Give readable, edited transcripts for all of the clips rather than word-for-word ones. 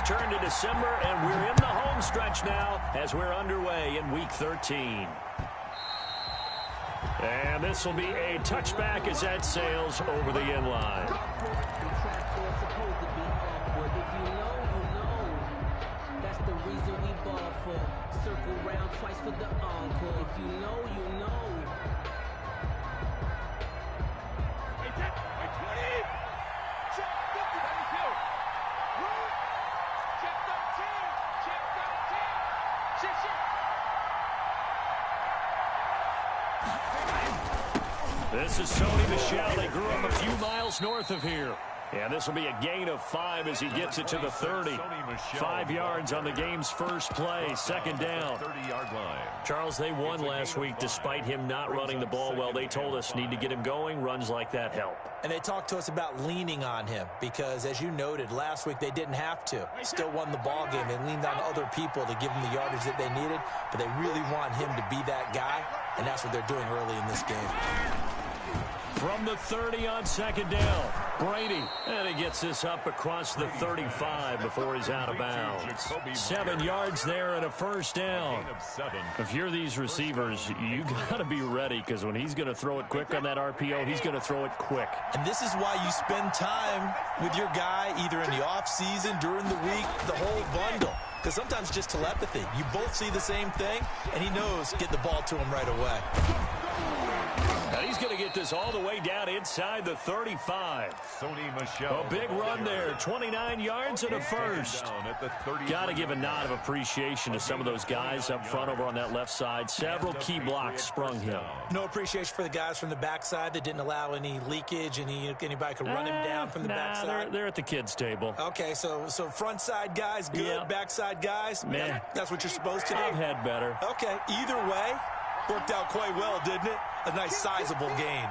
turn to December, and we're in the home stretch now as we're underway in Week 13. And this will be a touchback as that sails over the end line. That's the reason we ball for. Circle round twice for the encore. If you know, you know. This is Sony Michel. They grew up a few miles north of here. And this will be a gain of 5 as he gets it to the 30. 5 yards on the game's first play, second down. 30-yard line. Charles, they won last week despite him not running the ball well. They told us need to get him going. Runs like that help. And they talked to us about leaning on him because, as you noted, last week they didn't have to. Still won the ball game. They leaned on other people to give them the yardage that they needed, but they really want him to be that guy, and that's what they're doing early in this game. From the 30 on second down, Brady. And he gets this up across the 35 before he's out of bounds. 7 yards there and a first down. If you're these receivers, you got to be ready because when he's going to throw it quick on that RPO, he's going to throw it quick. And this is why you spend time with your guy either in the offseason, during the week, the whole bundle. Because sometimes just telepathy. You both see the same thing, and he knows get the ball to him right away. And he's going to get this all the way down inside the 35. Sony Michel. A big run there, 29 yards and a first. Got to give a nod of appreciation to some of those guys up front over on that left side. Several key blocks sprung him. No appreciation for the guys from the backside that didn't allow any leakage, anybody could run him down from the backside. They're at the kids' table. Okay, so front side guys good, Yep. Backside guys, man, that's what you're supposed to do. I've had better. Okay, either way, worked out quite well, didn't it? A nice sizable gain.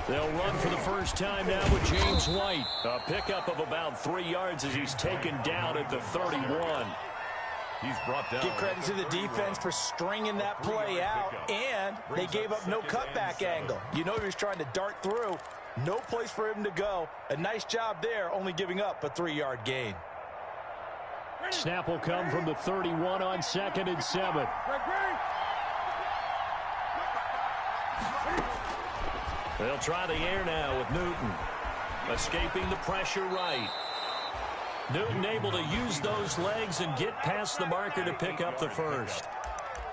They'll run for the first time now with James White. A pickup of about 3 yards as he's taken down at the 31. He's brought down. Give credit to the defense for stringing that play out, and they gave up no cutback angle. You know he was trying to dart through. No place for him to go. A nice job there, only giving up a 3-yard gain. Snap will come from the 31 on 2nd and 7. They'll try the air now with Newton. Escaping the pressure right. Newton able to use those legs and get past the marker to pick up the first.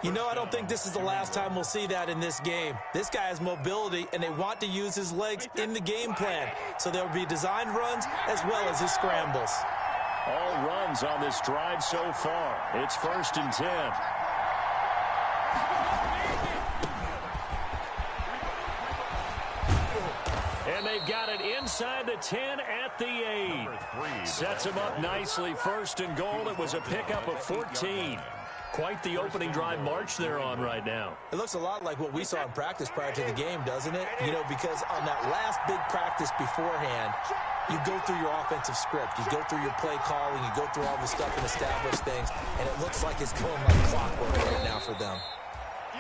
You know, I don't think this is the last time we'll see that in this game. This guy has mobility, and they want to use his legs in the game plan. So there will be designed runs as well as his scrambles. All runs on this drive so far. It's 1st and 10. And they've got it inside the 10 at the 8. Sets him up nicely. 1st and goal. It was a pickup of 14. Quite the opening drive march they're on right now. It looks a lot like what we saw in practice prior to the game, doesn't it? You know, because on that last big practice beforehand, you go through your offensive script. You go through your play calling. You go through all the stuff and establish things. And it looks like it's going like clockwork right now for them.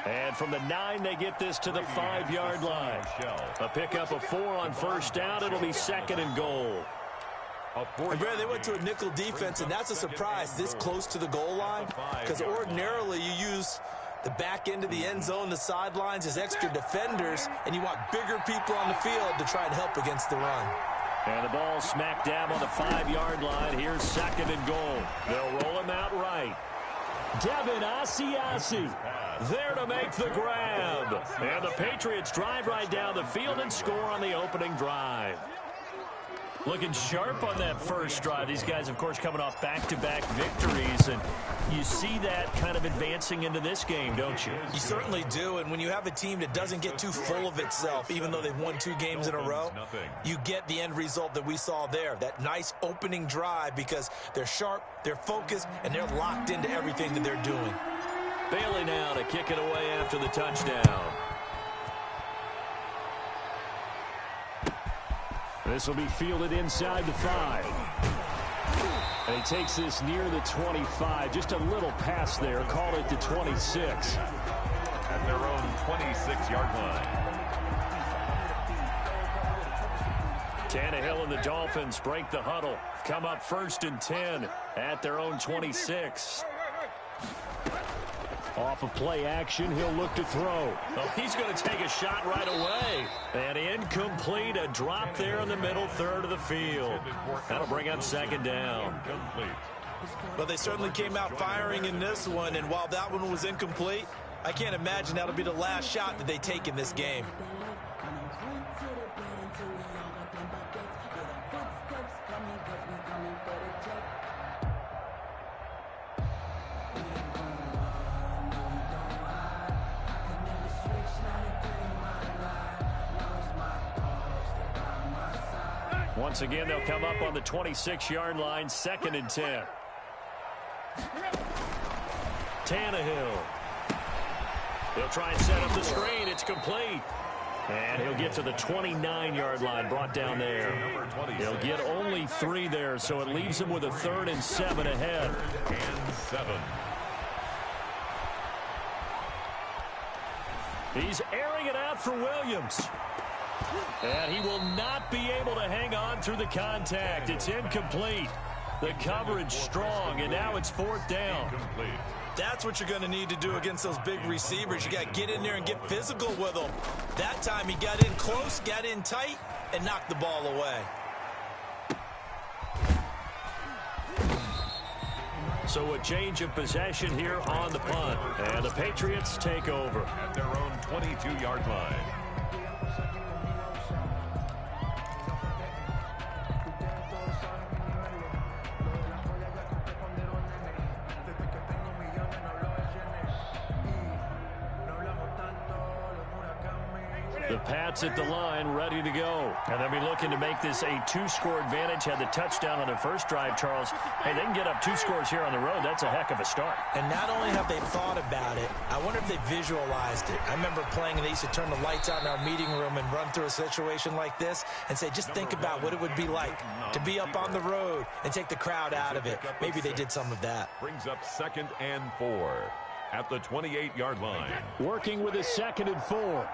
And from the 9, they get this to the 5-yard line. A pickup of 4 on 1st down. It'll be 2nd and goal. And Brad, they went to a nickel defense, and that's a surprise this close to the goal line, because ordinarily you use the back end of the end zone, the sidelines as extra defenders, and you want bigger people on the field to try and help against the run. And the ball smack dab on the 5-yard line. Here's 2nd and goal. They'll roll him out right. Devin Asiasi there to make the grab. And the Patriots drive right down the field and score on the opening drive. Looking sharp on that first drive. These guys, of course, coming off back-to-back victories, and you see that kind of advancing into this game, don't you? You certainly do, and when you have a team that doesn't get too full of itself, even though they've won 2 games in a row, you get the end result that we saw there, that nice opening drive, because they're sharp, they're focused, and they're locked into everything that they're doing. Bailey now to kick it away after the touchdown. This will be fielded inside the 5. And he takes this near the 25. Just a little pass there. Call it the 26. At their own 26-yard line. Tannehill and the Dolphins break the huddle. Come up 1st and 10 at their own 26. Off of play action, he'll look to throw. Oh, he's going to take a shot right away. And incomplete, a drop there in the middle third of the field. That'll bring up 2nd down. Well, they certainly came out firing in this one, and while that one was incomplete, I can't imagine that'll be the last shot that they take in this game. Once again, they'll come up on the 26-yard line, 2nd and 10. Tannehill. He'll try and set up the screen. It's complete. And he'll get to the 29-yard line, brought down there. He'll get only 3 there, so it leaves him with a 3rd and 7 ahead. 3rd and 7. He's airing it out for Williams. And he will not be able to hang on through the contact. It's incomplete. The coverage strong, and now it's 4th down. Incomplete. That's what you're going to need to do against those big receivers. You got to get in there and get physical with them. That time he got in close, got in tight, and knocked the ball away. So a change of possession here on the punt. And the Patriots take over. At their own 22-yard line. The Pats at the line, ready to go. And they'll be looking to make this a 2-score advantage. Had the touchdown on their first drive, Charles. Hey, they can get up 2 scores here on the road. That's a heck of a start. And not only have they thought about it, I wonder if they visualized it. I remember playing, and they used to turn the lights out in our meeting room and run through a situation like this and say, just think about what it would be like to be up on the road and take the crowd out of it. Maybe they did some of that. Brings up 2nd and 4 at the 28-yard line. Working with his 2nd and 4.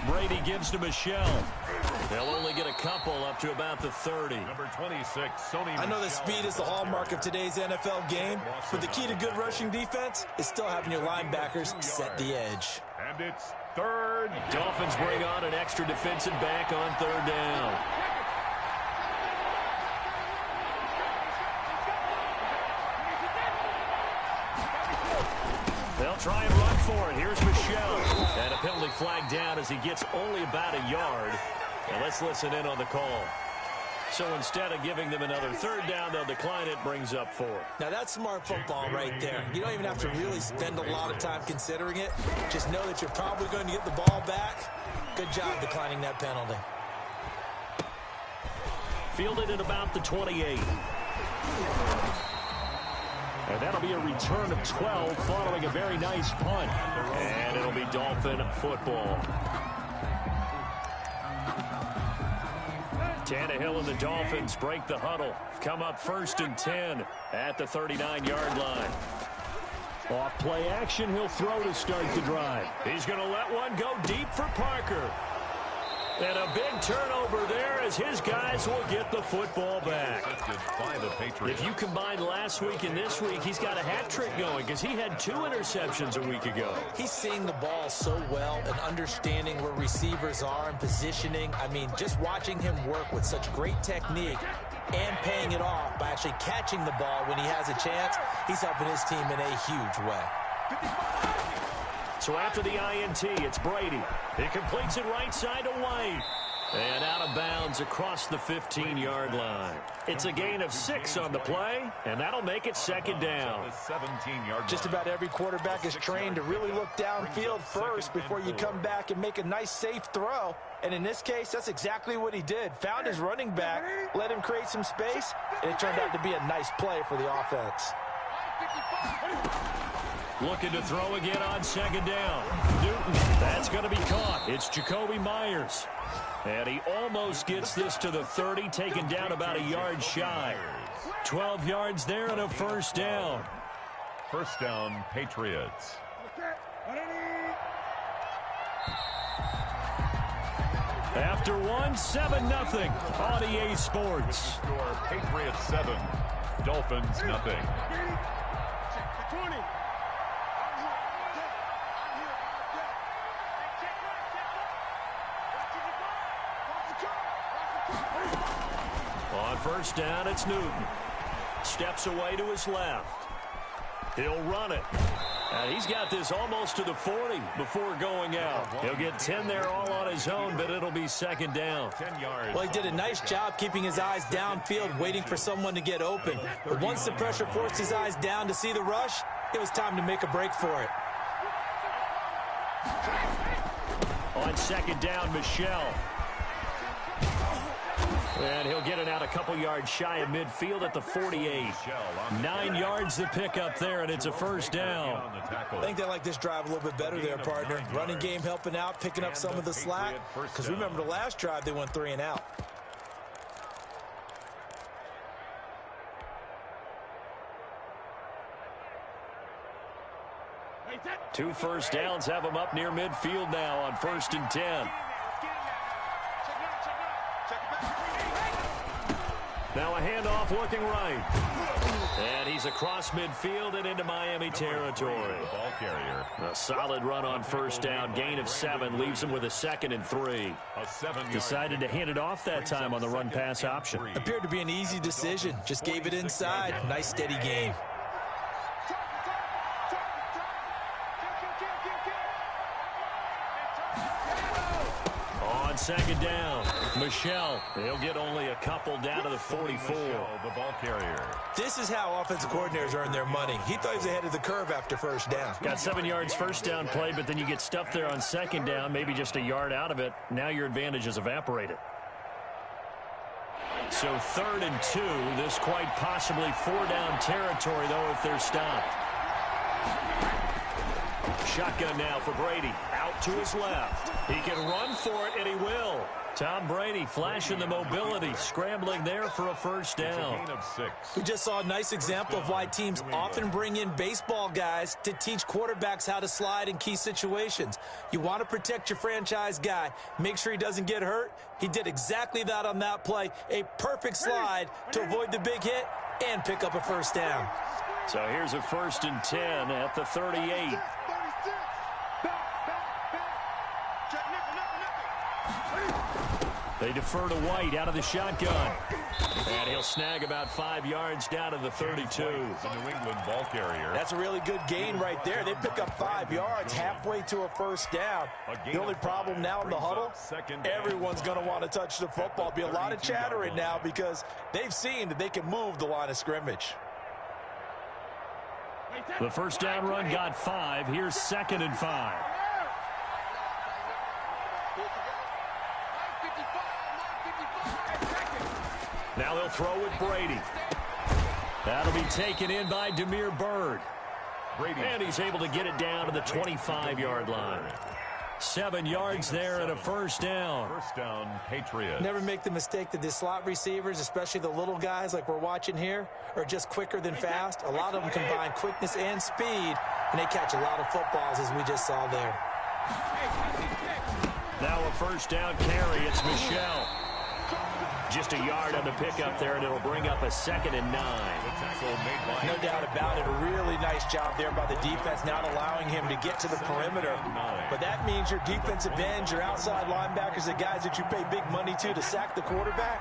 Brady gives to Michelle. They'll only get a couple up to about the 30. Number 26, Sony. I know that speed is the hallmark of today's NFL game, but the key to good rushing defense is still having your linebackers set the edge. And it's 3rd. Dolphins bring on an extra defensive back on 3rd down. They'll try and run for it. Here's Michelle. And a penalty flag down as he gets only about a yard. And let's listen in on the call. So instead of giving them another 3rd down, they'll decline it, brings up 4. Now that's smart football right there. You don't even have to really spend a lot of time considering it. Just know that you're probably going to get the ball back. Good job declining that penalty. Fielded at about the 28. And that'll be a return of 12 following a very nice punt. And it'll be Dolphin football. Tannehill and the Dolphins break the huddle. Come up 1st and 10 at the 39-yard line. Off play action, he'll throw to start the drive. He's going to let one go deep for Parker. And a big turnover there as his guys will get the football back. By the Patriots. If you combine last week and this week, he's got a hat trick going because he had 2 interceptions a week ago. He's seeing the ball so well and understanding where receivers are and positioning. I mean, just watching him work with such great technique and paying it off by actually catching the ball when he has a chance, he's helping his team in a huge way. So after the INT, it's Brady. He completes it right side to White. And out of bounds across the 15-yard line. It's a gain of 6 on the play, and that'll make it 2nd down. Just about every quarterback is trained to really look downfield first before you come back and make a nice, safe throw. And in this case, that's exactly what he did. Found his running back, let him create some space, and it turned out to be a nice play for the offense. Looking to throw again on 2nd down. Newton, that's going to be caught. It's Jacoby Myers. And he almost gets this to the 30, taken down about a yard shy. 12 yards there and a first down. First down, Patriots. After one, 7-0 on EA Sports. Score, Patriots 7, Dolphins nothing. On first down, it's Newton. Steps away to his left. He'll run it. And he's got this almost to the 40 before going out. He'll get 10 there all on his own, but it'll be second down. 10 yards. Well, he did a nice job keeping his eyes downfield, waiting for someone to get open. But once the pressure forced his eyes down to see the rush, it was time to make a break for it. On second down, Michelle. And he'll get it out a couple yards shy of midfield at the 48. 9 yards to pick up there, and it's a first down. I think they like this drive a little bit better there, partner. Running game helping out, picking up some of the slack. Because remember the last drive, they went 3 and out. Two first downs have them up near midfield now on 1st and 10. Now a handoff looking right. And he's across midfield and into Miami territory. Ball carrier. A solid run on first down. Gain of 7 leaves him with a 2nd and 3. Decided to hand it off that time on the run-pass option. Appeared to be an easy decision. Just gave it inside. Nice steady gain. On second down, Michelle. He'll get only a couple down to the 44. The ball carrier. This is how offensive coordinators earn their money. He thought he was ahead of the curve after first down. Got 7 yards first down play, but then you get stuffed there on second down, maybe just a yard out of it. Now your advantage is evaporated. So 3rd and 2. This quite possibly 4-down territory, though, if they're stopped. Shotgun now for Brady. Out to his left. He can run for it, and he will. Tom Brady flashing the mobility, scrambling there for a first down. Gain of 6. We just saw a nice example of why teams often bring in baseball guys to teach quarterbacks how to slide in key situations. You want to protect your franchise guy. Make sure he doesn't get hurt. He did exactly that on that play. A perfect slide to avoid the big hit and pick up a first down. So here's a 1st and 10 at the 38. They defer to White out of the shotgun. And he'll snag about 5 yards down to the 32. The New England ball carrier. That's a really good gain right there. They pick up 5 yards halfway to a first down. The only problem now in the huddle, everyone's going to want to touch the football. Be a lot of chattering now because they've seen that they can move the line of scrimmage. The first down run got 5. Here's 2nd and 5. Now they'll throw with Brady. That'll be taken in by Demir Bird. And he's able to get it down to the 25-yard line. 7 yards there and a first down. First down, Patriots. Never make the mistake that the slot receivers, especially the little guys like we're watching here, are just quicker than fast. A lot of them combine quickness and speed, and they catch a lot of footballs as we just saw there. Now a first down carry. It's Michelle. Just a yard on the pickup there, and it'll bring up a 2nd and 9. No doubt about it. A really nice job there by the defense, not allowing him to get to the perimeter. But that means your defensive ends, your outside linebackers, the guys that you pay big money to sack the quarterback,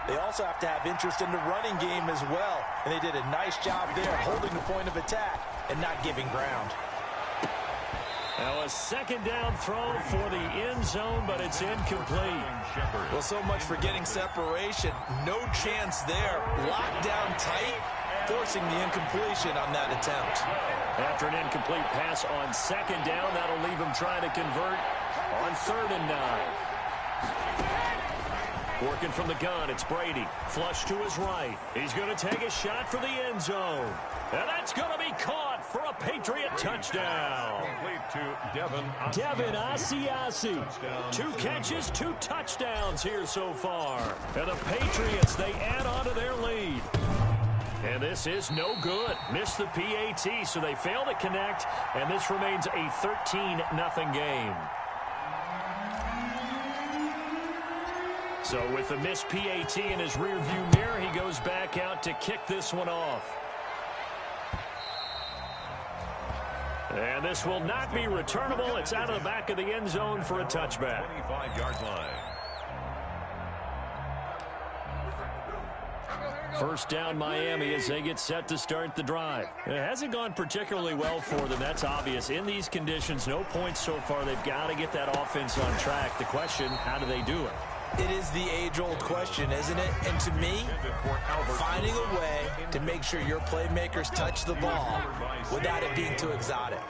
they also have to have interest in the running game as well. And they did a nice job there holding the point of attack and not giving ground. Now a 2nd down throw for the end zone, but it's incomplete. Well, so much for getting separation. No chance there. Locked down tight, forcing the incompletion on that attempt. After an incomplete pass on 2nd down, that'll leave him trying to convert on 3rd and 9. Working from the gun, it's Brady. Flush to his right. He's going to take a shot for the end zone. And that's going to be caught for a Patriot touchdown. Complete to Devin Asiasi. 2 catches, 2 touchdowns here so far. And the Patriots, they add on to their lead. And this is no good. Missed the PAT, so they fail to connect, and this remains a 13-0 game. So with the missed PAT in his rearview mirror, he goes back out to kick this one off. And this will not be returnable. It's out of the back of the end zone for a touchback. 25-yard line. First down Miami as they get set to start the drive. It hasn't gone particularly well for them. That's obvious. In these conditions, no points so far. They've got to get that offense on track. The question, how do they do it? It is the age-old question, isn't it? And to me, finding a way to make sure your playmakers touch the ball without it being too exotic.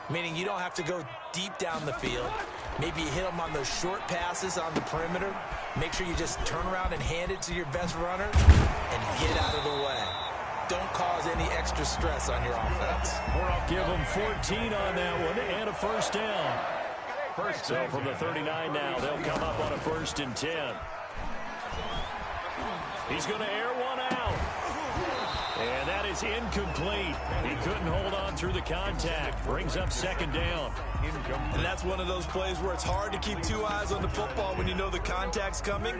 Meaning you don't have to go deep down the field. Maybe you hit them on those short passes on the perimeter. Make sure you just turn around and hand it to your best runner and get out of the way. Don't cause any extra stress on your offense. Give them 14 on that one and a first down. So from the 39 now, they'll come up on a 1st and 10. He's going to air one out. And that is incomplete. He couldn't hold on through the contact. Brings up 2nd down. And that's one of those plays where it's hard to keep two eyes on the football when you know the contact's coming,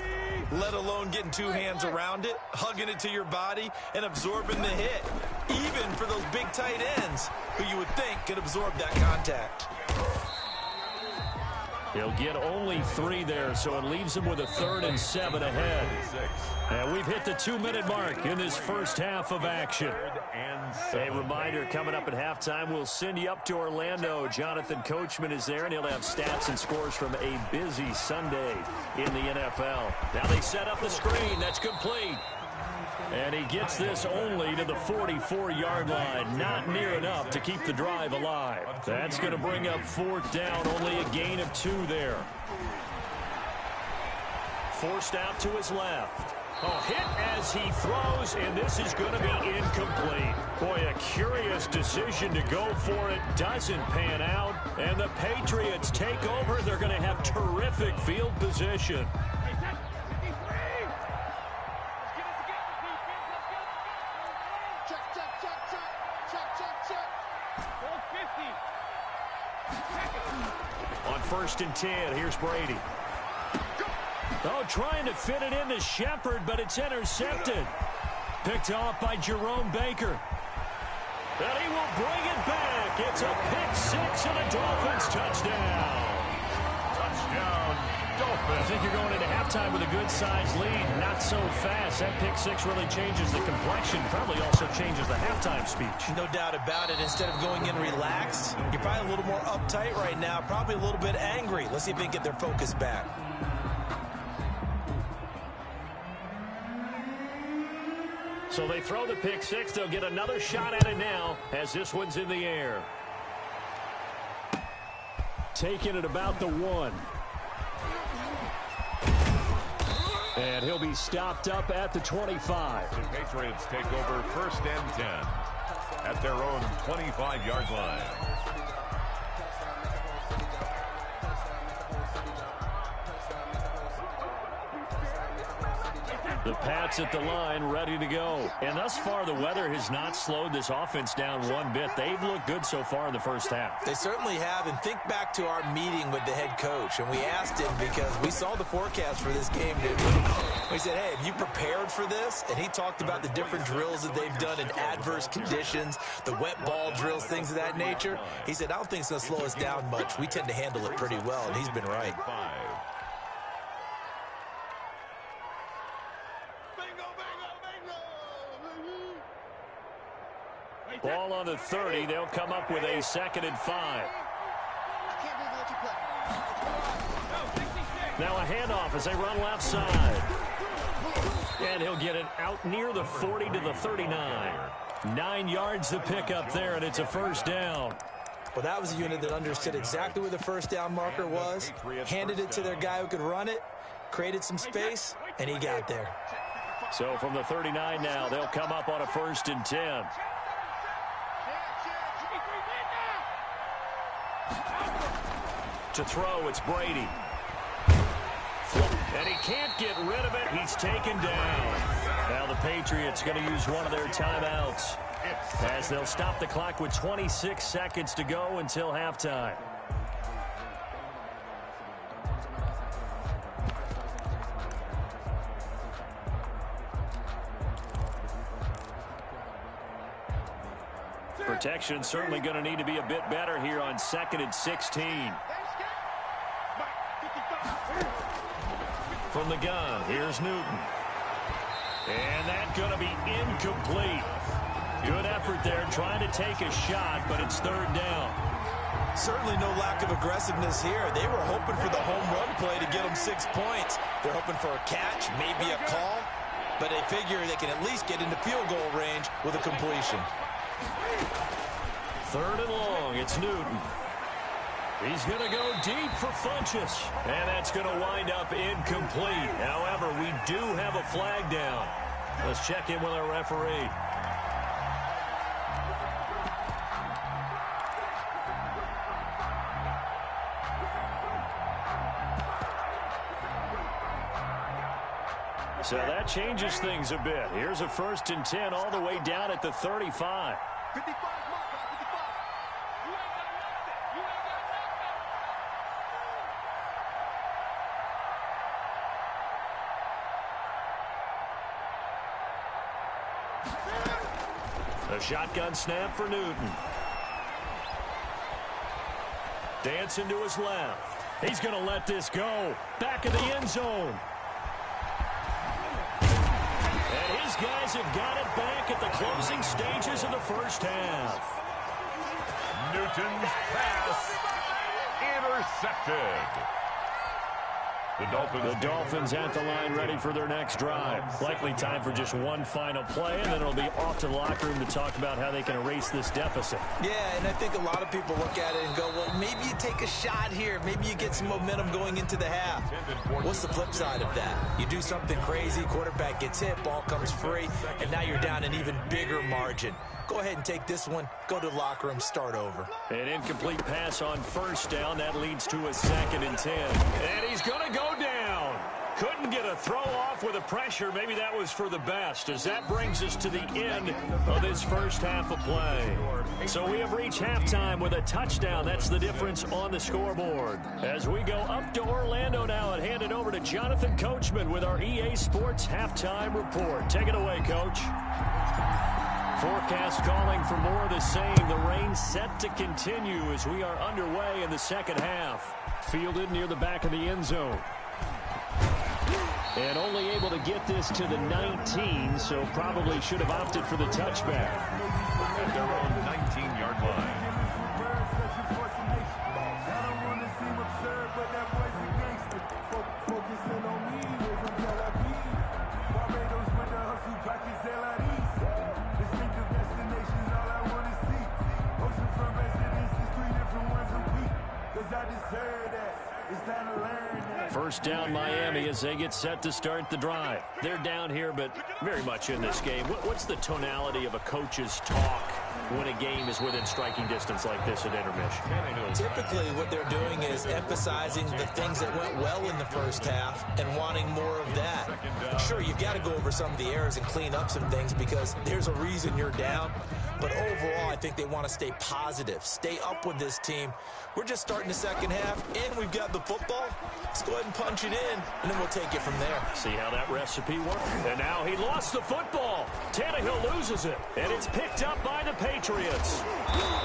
let alone getting two hands around it, hugging it to your body, and absorbing the hit. Even for those big tight ends who you would think could absorb that contact. He'll get only 3 there, so it leaves him with a 3rd and 7 ahead. And we've hit the 2-minute mark in this first half of action. A reminder, coming up at halftime, we'll send you up to Orlando. Jonathan Coachman is there, and he'll have stats and scores from a busy Sunday in the NFL. Now they set up the screen. That's complete. And he gets this only to the 44-yard line. Not near enough to keep the drive alive. That's going to bring up 4th down. Only a gain of 2 there. Forced out to his left. Hit as he throws, and this is going to be incomplete. Boy, a curious decision to go for it. Doesn't pan out. And the Patriots take over. They're going to have terrific field position. On 1st and 10, here's Brady. Trying to fit it into Shepard, but it's intercepted. Picked off by Jerome Baker. And he will bring it back. It's a pick-6 and a Dolphins touchdown. Touchdown, Dolphins. I think you're going into halftime with a good-sized lead. Not so fast. That pick-6 really changes the complexion. Probably also changes the halftime speech. No doubt about it. Instead of going in relaxed, you're probably a little more uptight right now. Probably a little bit angry. Let's see if they can get their focus back. So they throw the pick-6. They'll get another shot at it now as this one's in the air. Taking it about the 1. And he'll be stopped up at the 25. The Patriots take over 1st and 10 at their own 25-yard line. The Pats at the line, ready to go. And thus far, the weather has not slowed this offense down one bit. They've looked good so far in the first half. They certainly have. And think back to our meeting with the head coach. And we asked him because we saw the forecast for this game, didn't we? We said, hey, have you prepared for this? And he talked about the different drills that they've done in adverse conditions, the wet ball drills, things of that nature. He said, I don't think it's going to slow us down much. We tend to handle it pretty well, and he's been right. Ball on the 30. They'll come up with a 2nd and 5. Now a handoff as they run left side. And he'll get it out near the 40 to the 39. 9 yards to pick up there, and it's a 1st down. Well, that was a unit that understood exactly where the 1st down marker was, handed it to their guy who could run it, created some space, and he got there. So from the 39 now, they'll come up on a 1st and 10. To throw, it's Brady. And he can't get rid of it. He's taken down. Now the Patriots going to use one of their timeouts as they'll stop the clock with 26 seconds to go until halftime. Protection certainly going to need to be a bit better here on 2nd and 16. From the gun, here's Newton. And that's going to be incomplete. Good effort there trying to take a shot, but it's 3rd down. Certainly no lack of aggressiveness here. They were hoping for the home run play to get them 6 points. They're hoping for a catch, maybe a call, but they figure they can at least get into field goal range with a completion. 3rd and long, it's Newton. He's going to go deep for Funchess. And that's going to wind up incomplete. However, we do have a flag down. Let's check in with our referee. So that changes things a bit. Here's a 1st and 10 all the way down at the 35. A shotgun snap for Newton. Dancing to his left. He's going to let this go. Back of the end zone. And his guys have got it back at the closing stages of the 1st half. Newton's pass intercepted. The Dolphins at the line ready for their next drive. Likely time for just one final play, and then it'll be off to the locker room to talk about how they can erase this deficit. Yeah, and I think a lot of people look at it and go, well, maybe you take a shot here. Maybe you get some momentum going into the half. What's the flip side of that? You do something crazy, quarterback gets hit, ball comes free, and now you're down an even bigger margin. Go ahead and take this one, go to the locker room, start over. An incomplete pass on 1st down. That leads to a 2nd and 10. And he's going to go down. Couldn't get a throw off with the pressure. Maybe that was for the best, as that brings us to the end of this 1st half of play. So we have reached halftime with a touchdown. That's the difference on the scoreboard. As we go up to Orlando now and hand it over to Jonathan Coachman with our EA Sports Halftime Report. Take it away, Coach. Forecast calling for more of the same. The rain set to continue as we are underway in the 2nd half. Fielded near the back of the end zone. And only able to get this to the 19, so probably should have opted for the touchback. At their own 19-yard line. First down Miami as they get set to start the drive. They're down here, but very much in this game. What's the tonality of a coach's talk when a game is within striking distance like this at intermission? Typically what they're doing is emphasizing the things that went well in the 1st half and wanting more of that. Sure, you've got to go over some of the errors and clean up some things because there's a reason you're down. But overall, I think they want to stay positive, stay up with this team. We're just starting the 2nd half, and we've got the football. Let's go ahead and punch it in, and then we'll take it from there. See how that recipe works. And now he lost the football. Tannehill loses it, and it's picked up by the Patriots.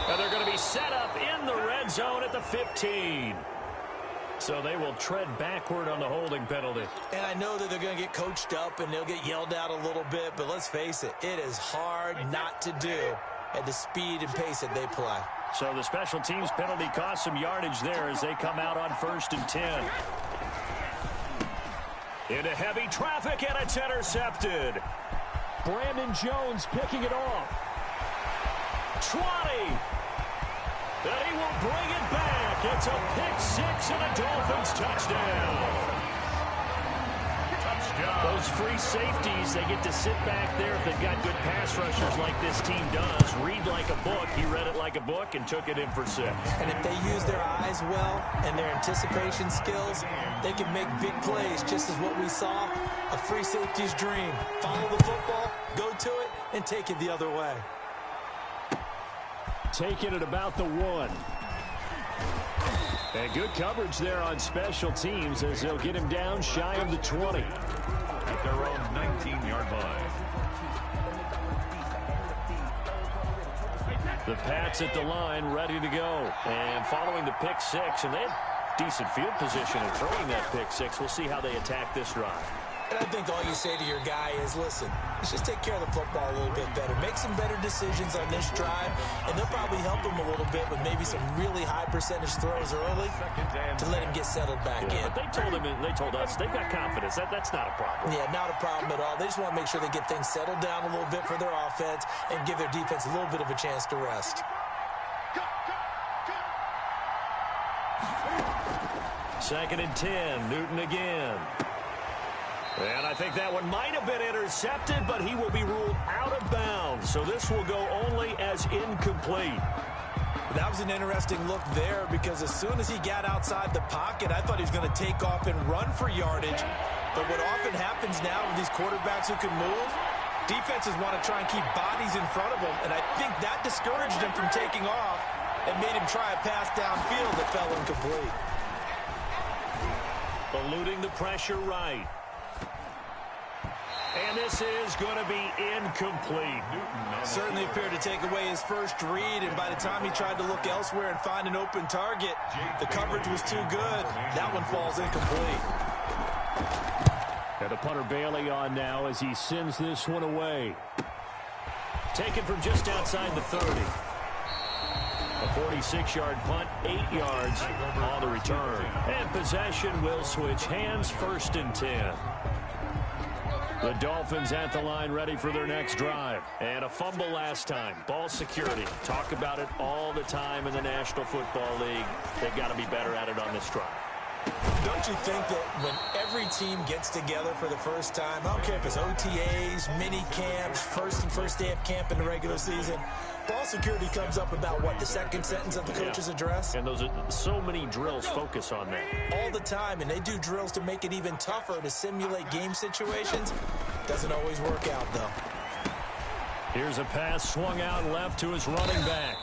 And they're going to be set up in the red zone at the 15. So they will tread backward on the holding penalty. And I know that they're going to get coached up and they'll get yelled at a little bit, but let's face it, it is hard not to do at the speed and pace that they play. So the special teams penalty cost some yardage there as they come out on 1st and 10. Into heavy traffic, and it's intercepted. Brandon Jones picking it off. 20. And he will bring it back. It's a pick-6 and a Dolphins touchdown. Those free safeties, they get to sit back there if they've got good pass rushers like this team does. Read like a book. He read it like a book and took it in for 6. And if they use their eyes well and their anticipation skills, they can make big plays, just as what we saw A free safety's dream. Follow the football, go to it, and take it the other way. Taking it about the 1. And good coverage there on special teams as they'll get him down shy of the 20. At their own 19-yard line. The Pats at the line, ready to go. And following the pick 6, and they had decent field position in throwing that pick 6. We'll see how they attack this drive. And I think all you say to your guy is, listen, let's just take care of the football a little bit better. Make some better decisions on this drive, and they'll probably help him a little bit with maybe some really high percentage throws early to let him get settled back in. But they told us they've got confidence. That's not a problem. Yeah, not a problem at all. They just want to make sure they get things settled down a little bit for their offense and give their defense a little bit of a chance to rest. Second and 10, Newton again. And I think that one might have been intercepted, but he will be ruled out of bounds. So this will go only as incomplete. That was an interesting look there because as soon as he got outside the pocket, I thought he was going to take off and run for yardage. But what often happens now with these quarterbacks who can move, defenses want to try and keep bodies in front of them. And I think that discouraged him from taking off and made him try a pass downfield that fell incomplete. Eluding the pressure right. And this is going to be incomplete. Certainly appeared to take away his first read, and by the time he tried to look elsewhere and find an open target, the coverage was too good. That one falls incomplete. And the punter Bailey on now as he sends this one away. Taken from just outside the 30. A 46-yard punt, 8 yards on the return. And possession will switch hands, 1st and 10. The Dolphins at the line ready for their next drive. And a fumble last time. Ball security. Talk about it all the time in the National Football League. They've got to be better at it on this drive. Don't you think that when every team gets together for the first time, I don't care if it's OTAs, mini camps, first day of camp in the regular season, ball security comes up about what, the second sentence of the coach's address? And those are so many drills focus on that. All the time, and they do drills to make it even tougher to simulate game situations. Doesn't always work out, though. Here's a pass swung out left to his running back.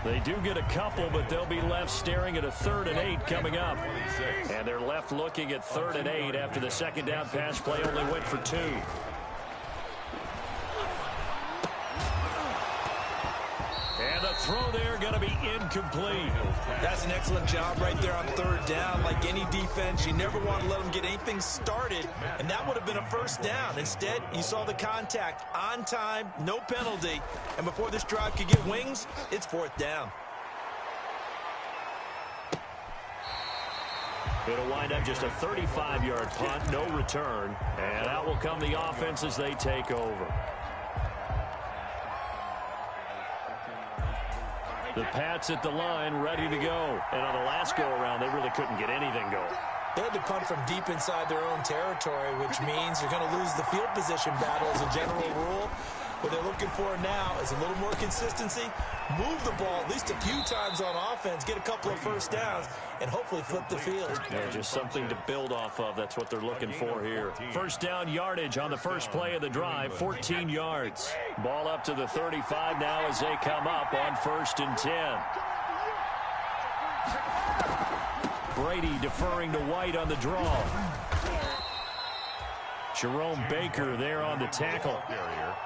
They do get a couple, but they'll be left staring at a 3rd and 8 coming up. And they're left looking at 3rd and 8 after the second down pass play only went for 2. And the throw there going to be incomplete. That's an excellent job right there on 3rd down. Like any defense, you never want to let them get anything started, and that would have been a 1st down. Instead, you saw the contact on time, no penalty, and before this drive could get wings, it's 4th down. It'll wind up just a 35-yard punt, no return, and out will come the offense as they take over. The Pats at the line, ready to go. And on the last go-around, they really couldn't get anything going. They had to punt from deep inside their own territory, which means you're going to lose the field position battle as a general rule. What they're looking for now is a little more consistency, move the ball at least a few times on offense, get a couple of 1st downs, and hopefully flip the field. Yeah, just something to build off of. That's what they're looking for here. 1st down yardage on the first play of the drive, 14 yards. Ball up to the 35 now as they come up on 1st and 10. Brady deferring to White on the draw. Jerome Baker there on the tackle.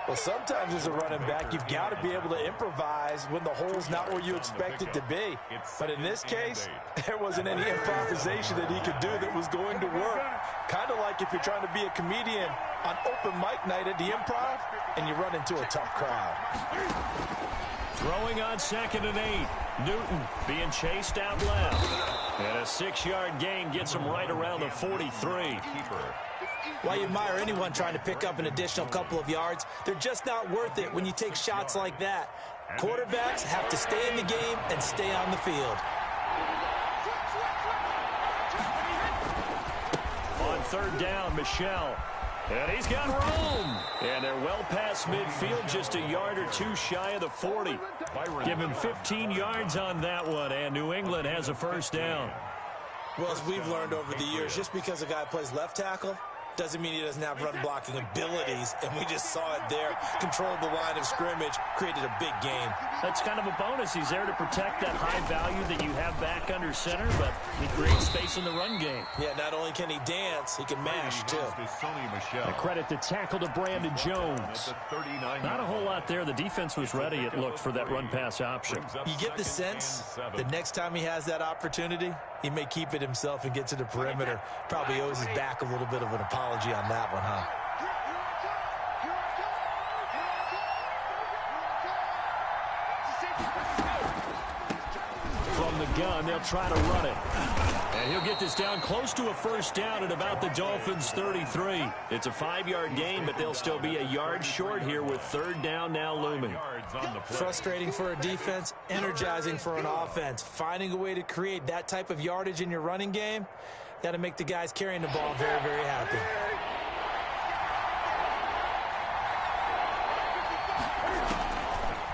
Well, sometimes as a running back, you've got to be able to improvise when the hole's not where you expect it to be. But in this case, there wasn't any improvisation that he could do that was going to work. Kind of like if you're trying to be a comedian on open mic night at the Improv and you run into a tough crowd. Throwing on 2nd and 8. Newton being chased out left. And a 6-yard gain gets him right around the 43. While you admire anyone trying to pick up an additional couple of yards, they're just not worth it when you take shots like that. Quarterbacks have to stay in the game and stay on the field. On 3rd down, Michel. And he's got room. And they're well past midfield, just a yard or 2 shy of the 40. Give him 15 yards on that one, and New England has a 1st down. Well, as we've learned over the years, just because a guy plays left tackle doesn't mean he doesn't have run-blocking abilities, and we just saw it there. Controlled the line of scrimmage, created a big gain. That's kind of a bonus. He's there to protect that high value that you have back under center, but he creates space in the run game. Yeah, not only can he dance, he can mash, too. A credit to tackle to Brandon Jones. Not a whole lot there. The defense was ready, it looked, for that run-pass option. You get the sense the next time he has that opportunity, he may keep it himself and get to the perimeter. Probably owes his back a little bit of an apology on that one, huh? From the gun, they'll try to run it. And he'll get this down close to a first down at about the Dolphins' 33. It's a 5-yard gain, but they'll still be a yard short here with third down now looming. Frustrating for a defense, energizing for an offense. Finding a way to create that type of yardage in your running game, that'll make the guys carrying the ball very, very happy.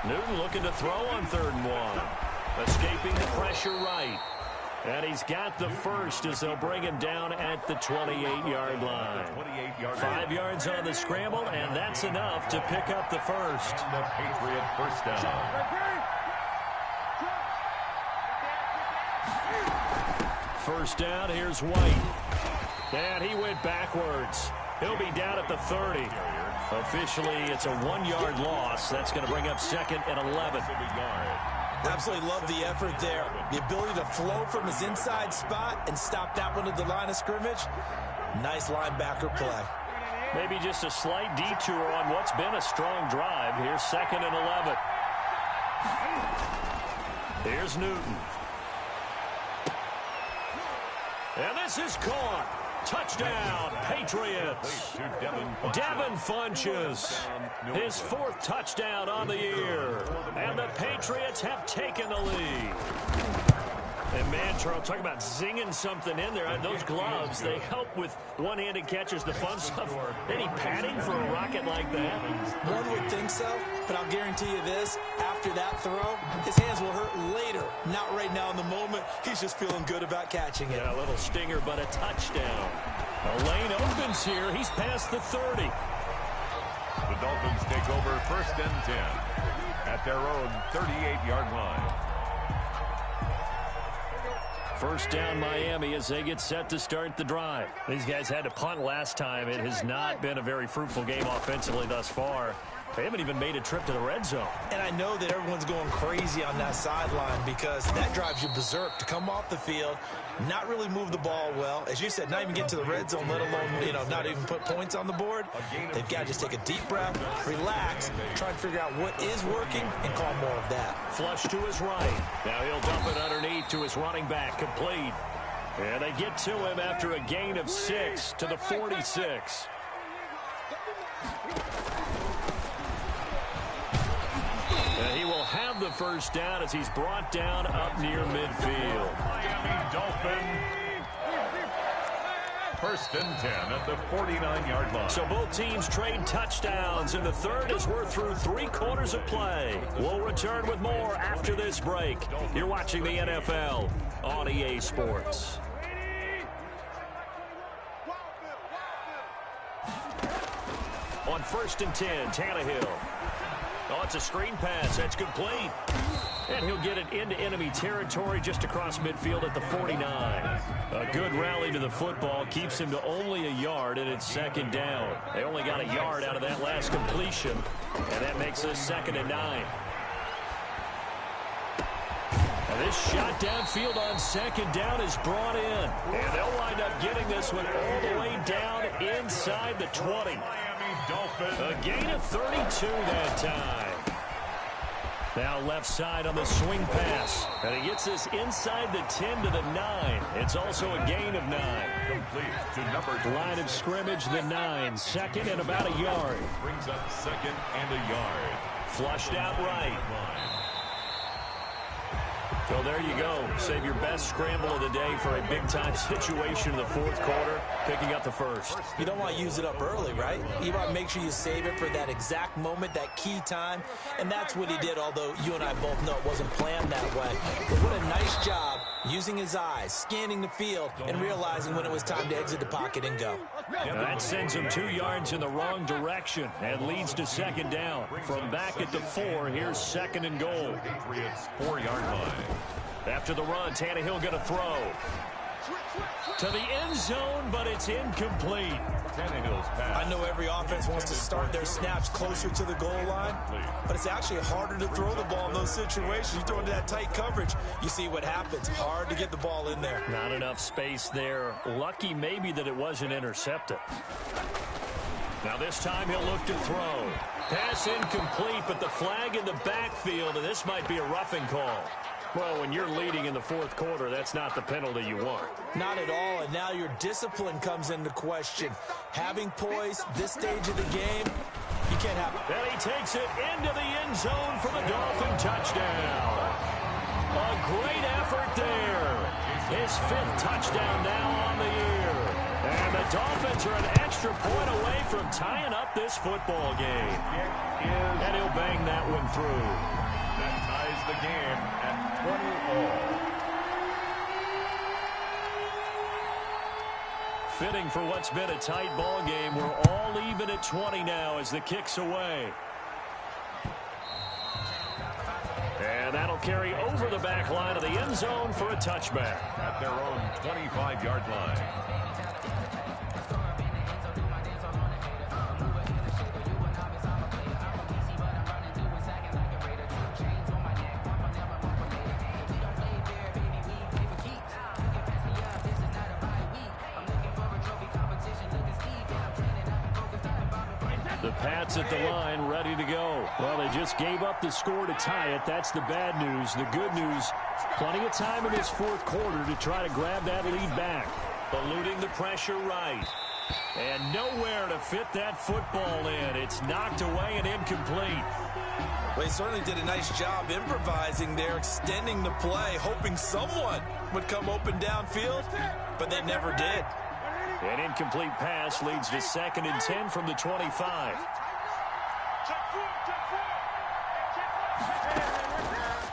Newton looking to throw on 3rd and 1. Escaping the pressure right. And he's got the first as they'll bring him down at the 28-yard line. 5 yards on the scramble, and that's enough to pick up the first. And the Patriot first down. First down, here's White. And he went backwards. He'll be down at the 30. Officially, it's a 1-yard loss. That's going to bring up 2nd and 11. Absolutely love the effort there. The ability to flow from his inside spot and stop that one at the line of scrimmage. Nice linebacker play. Maybe just a slight detour on what's been a strong drive. Here's 2nd and 11. Here's Newton. And this is caught. Touchdown, Patriots. Devin Funchess, his 4th touchdown on the year. And the Patriots have taken the lead. And man, Charles, talk about zinging something in there. Those gloves, they help with one-handed catches, the fun stuff. Any padding for a rocket like that? One would think so, but I'll guarantee you this. After that throw, his hands will hurt later. Not right now in the moment. He's just feeling good about catching it. Yeah, a little stinger, but a touchdown. A lane opens here. He's past the 30. The Dolphins take over 1st and 10 at their own 38-yard line. First down, Miami, as they get set to start the drive. These guys had to punt last time. It has not been a very fruitful game offensively thus far. They haven't even made a trip to the red zone. And I know that everyone's going crazy on that sideline because that drives you berserk to come off the field, not really move the ball well. As you said, not even get to the red zone, let alone, not even put points on the board. They've got to just take a deep breath, relax, try to figure out what is working, and call more of that. Flush to his right. Now he'll dump it underneath to his running back, complete. And they get to him after a gain of 6 to the 46. And he will have the first down as he's brought down up near midfield. Miami Dolphins. 1st and 10 at the 49-yard line. So both teams trade touchdowns in the 3rd as we're through 3 quarters of play. We'll return with more after this break. You're watching the NFL on EA Sports. On 1st and 10, Tannehill. Oh, it's a screen pass. That's complete. And he'll get it into enemy territory just across midfield at the 49. A good rally to the football keeps him to only a yard, and it's 2nd down. They only got a yard out of that last completion, and that makes us 2nd and 9. And this shot downfield on 2nd down is brought in. And they'll wind up getting this one all the way down inside the 20. A gain of 32 that time. Now left side on the swing pass. And he gets this inside the 10 to the 9. It's also a gain of 9. Complete to number 2. Line of scrimmage, the 9. 2nd and about a yard. Brings up 2nd and a yard. Flushed out right. So there you go. Save your best scramble of the day for a big-time situation in the 4th quarter, picking up the first. You don't want to use it up early, right? You want to make sure you save it for that exact moment, that key time, and that's what he did, although you and I both know it wasn't planned that way. But what a nice job using his eyes, scanning the field, and realizing when it was time to exit the pocket and go. That sends him 2 yards in the wrong direction and leads to second down. From back at the 4, here's second and goal. Patriots 4-yard line. After the run, Tannehill going to throw to the end zone, but it's incomplete. Tannehill's pass. I know every offense wants to start their snaps closer to the goal line, but it's actually harder to throw the ball in those situations. You throw into that tight coverage, you see what happens. Hard to get the ball in there. Not enough space there. Lucky maybe that it wasn't intercepted. Now this time he'll look to throw. Pass incomplete, but the flag in the backfield, and this might be a roughing call. Well, when you're leading in the fourth quarter, that's not the penalty you want. Not at all, and now your discipline comes into question. Having poise this stage of the game, you can't have it. And he takes it into the end zone for the Dolphin touchdown. A great effort there. His 5th touchdown now on the year. And the Dolphins are an extra point away from tying up this football game. And he'll bang that one through. That ties the game at 20 all. Fitting for what's been a tight ball game. We're all even at 20 now as the kick's away. And that'll carry over the back line of the end zone for a touchback. At their own 25-yard line. The Pats at the line, ready to go. Well, they just gave up the score to tie it. That's the bad news. The good news, plenty of time in this fourth quarter to try to grab that lead back. Eluding the pressure right. And nowhere to fit that football in. It's knocked away and incomplete. Well, he certainly did a nice job improvising there, extending the play, hoping someone would come open downfield, but they never did. An incomplete pass leads to 2nd and 10 from the 25.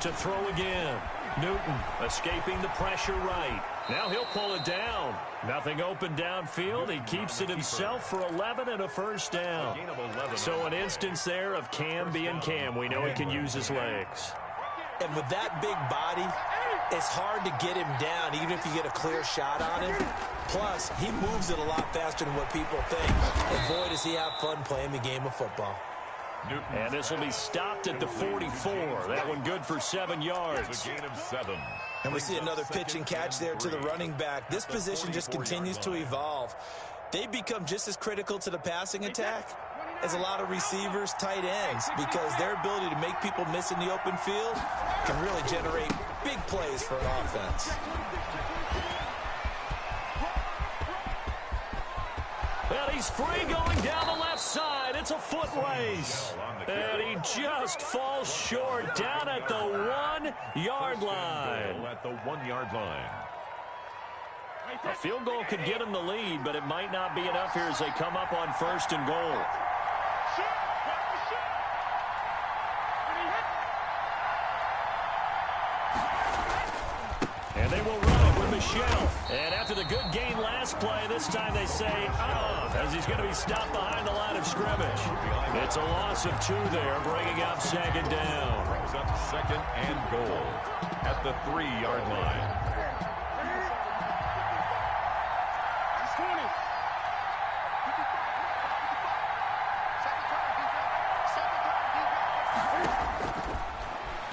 To throw again. Newton escaping the pressure right. Now he'll pull it down. Nothing open downfield. He keeps it himself for 11 and a first down. So an instance there of Cam being Cam. We know he can use his legs. And with that big body, it's hard to get him down, even if you get a clear shot on him. Plus, he moves it a lot faster than what people think. And boy, does he have fun playing the game of football. And this will be stopped at the 44. That one good for 7 yards. It's a gain of 7. And we see another pitch and catch there to the running back. This position just continues to evolve. They become just as critical to the passing attack as a lot of receivers, tight ends, because their ability to make people miss in the open field can really generate big plays for an offense. Well, he's free going down the left side. It's a foot race. And he just falls short down at the 1-yard line. At the 1-yard line. A field goal could get him the lead, but it might not be enough here as they come up on 1st and goal. And they will run it with Michelle. And after the good gain last play, this time they say, as he's going to be stopped behind the line of scrimmage. It's a loss of 2 there, bringing up 2nd down. Brings up 2nd and goal at the 3-yard line.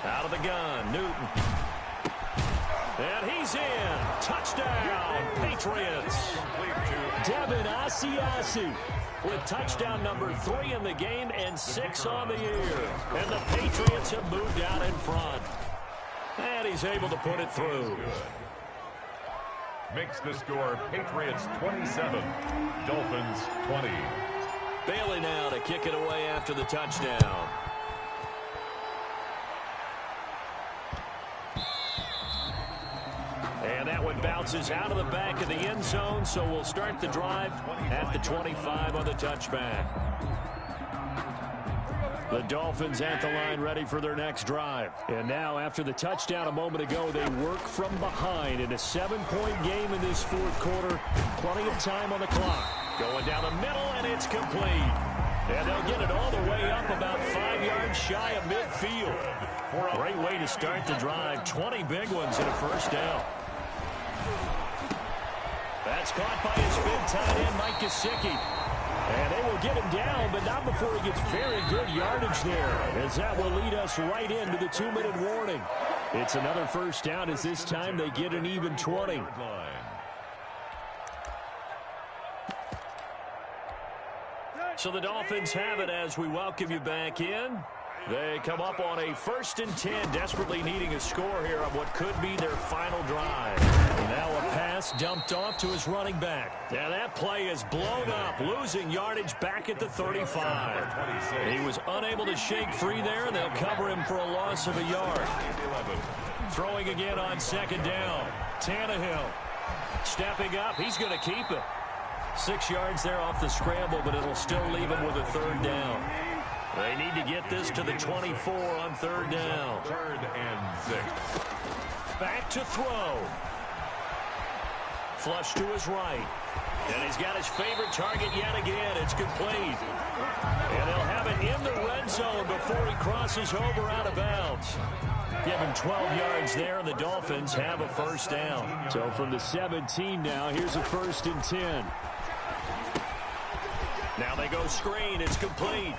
Out of the gun, Newton. And he's in. Touchdown, Patriots. Devin Asiasi with touchdown number 3 in the game and 6 on the year. And the Patriots have moved out in front. And he's able to put it through. Makes the score Patriots 27, Dolphins 20. Bailey now to kick it away after the touchdown. And that one bounces out of the back of the end zone, so we'll start the drive at the 25 on the touchback. The Dolphins at the line ready for their next drive. And now, after the touchdown a moment ago, they work from behind in a 7-point game in this fourth quarter. Plenty of time on the clock. Going down the middle, and it's complete. And they'll get it all the way up about 5 yards shy of midfield. Great way to start the drive. 20 big ones in a first down. That's caught by his big tight end, Mike Gesicki. And they will get him down, but not before he gets very good yardage there, as that will lead us right into the 2-minute warning. It's another first down, as this time they get an even 20. So the Dolphins have it as we welcome you back in. They come up on a 1st and 10, desperately needing a score here on what could be their final drive. Now a pass dumped off to his running back. Now that play is blown up, losing yardage back at the 35. He was unable to shake free there, and they'll cover him for a loss of a yard. Throwing again on 2nd down. Tannehill stepping up. He's going to keep it. 6 yards there off the scramble, but it'll still leave him with a 3rd down. They need to get this to the 24 on 3rd down. 3rd and 6. Back to throw. Flush to his right. And he's got his favorite target yet again. It's complete. And they'll have it in the red zone before he crosses over out of bounds. Give him 12 yards there, and the Dolphins have a 1st down. So from the 17 now, here's a 1st and 10. Now they go screen. It's complete.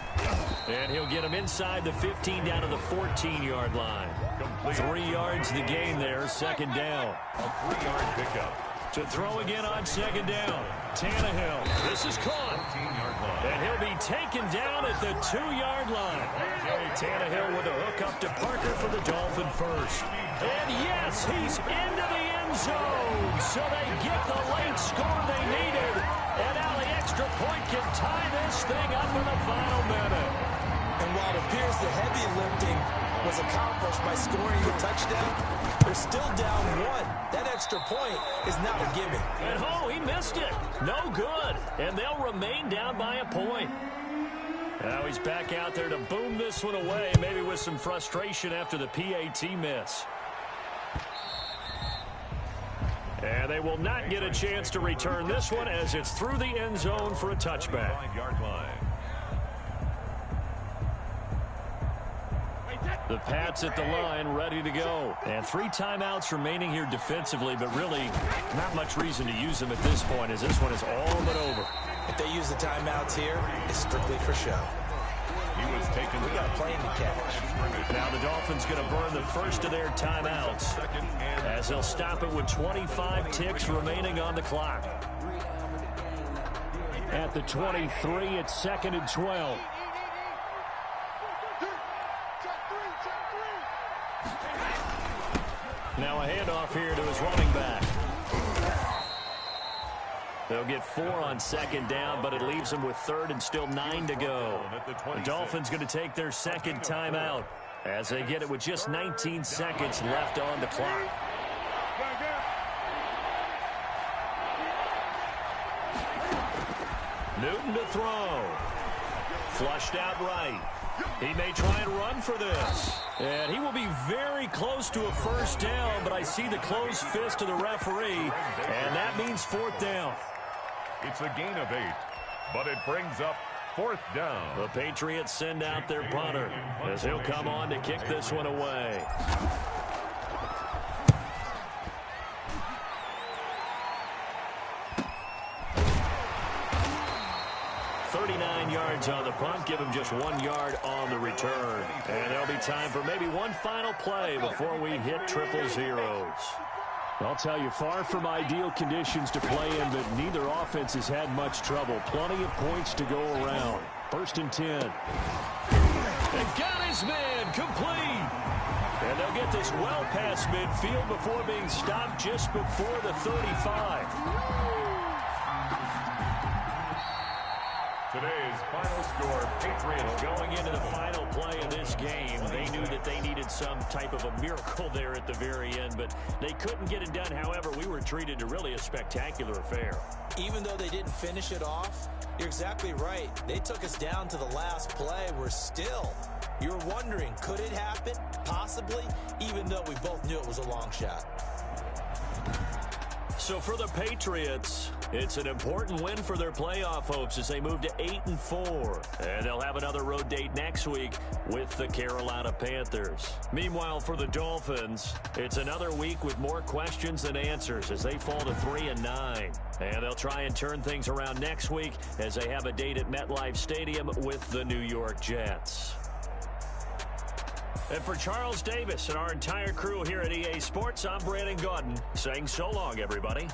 And he'll get him inside the 15 down to the 14-yard line. Complete. 3 yards the gain there, 2nd down. A 3-yard pickup. To throw again on 2nd down. Tannehill. This is caught. And he'll be taken down at the 2-yard line. Tannehill with a hook up to Parker for the Dolphin first. And yes, he's into the end zone. So they get the late score they needed. And now the extra point can tie this thing up in the final minute. And while it appears the heavy lifting was accomplished by scoring the touchdown, they're still down 1. That extra point is not a gimme. And oh, he missed it. No good. And they'll remain down by a point. Now he's back out there to boom this one away, maybe with some frustration after the PAT miss. And they will not get a chance to return this one as it's through the end zone for a touchback. 5-yard line. The Pats at the line, ready to go. And 3 timeouts remaining here defensively, but really not much reason to use them at this point, as this one is all but over. If they use the timeouts here, it's strictly for show. He was taken. We got a plane to catch. Now the Dolphins going to burn the first of their timeouts, as they'll stop it with 25 ticks remaining on the clock. At the 23, it's 2nd and 12. Now a handoff here to his running back. They'll get 4 on 2nd down, but it leaves them with 3rd and still 9 to go. The Dolphins going to take their 2nd timeout as they get it with just 19 seconds left on the clock. Newton to throw. Flushed out right. He may try and run for this. And he will be very close to a 1st down, but I see the closed fist of the referee, and that means 4th down. It's a gain of 8, but it brings up 4th down. The Patriots send out their punter as he'll come on to kick this one away. 39 yards on the punt, give him just 1 yard on the return. And there'll be time for maybe one final play before we hit triple zeros. I'll tell you, far from ideal conditions to play in, but neither offense has had much trouble. Plenty of points to go around. 1st and 10. They've got his man complete. And they'll get this well past midfield before being stopped just before the 35. Today's final score, Patriots going into the final play of this game. They knew that they needed some type of a miracle there at the very end, but they couldn't get it done. However, we were treated to really a spectacular affair. Even though they didn't finish it off, you're exactly right. They took us down to the last play. We're still, you're wondering, could it happen? Possibly, even though we both knew it was a long shot. So for the Patriots, It's an important win for their playoff hopes as they move to 8-4. And they'll have another road date next week with the Carolina Panthers. Meanwhile, for the Dolphins, it's another week with more questions than answers as they fall to 3-9. And they'll try and turn things around next week as they have a date at MetLife Stadium with the New York Jets. And for Charles Davis and our entire crew here at EA Sports, I'm Brandon Gaudin saying so long, everybody.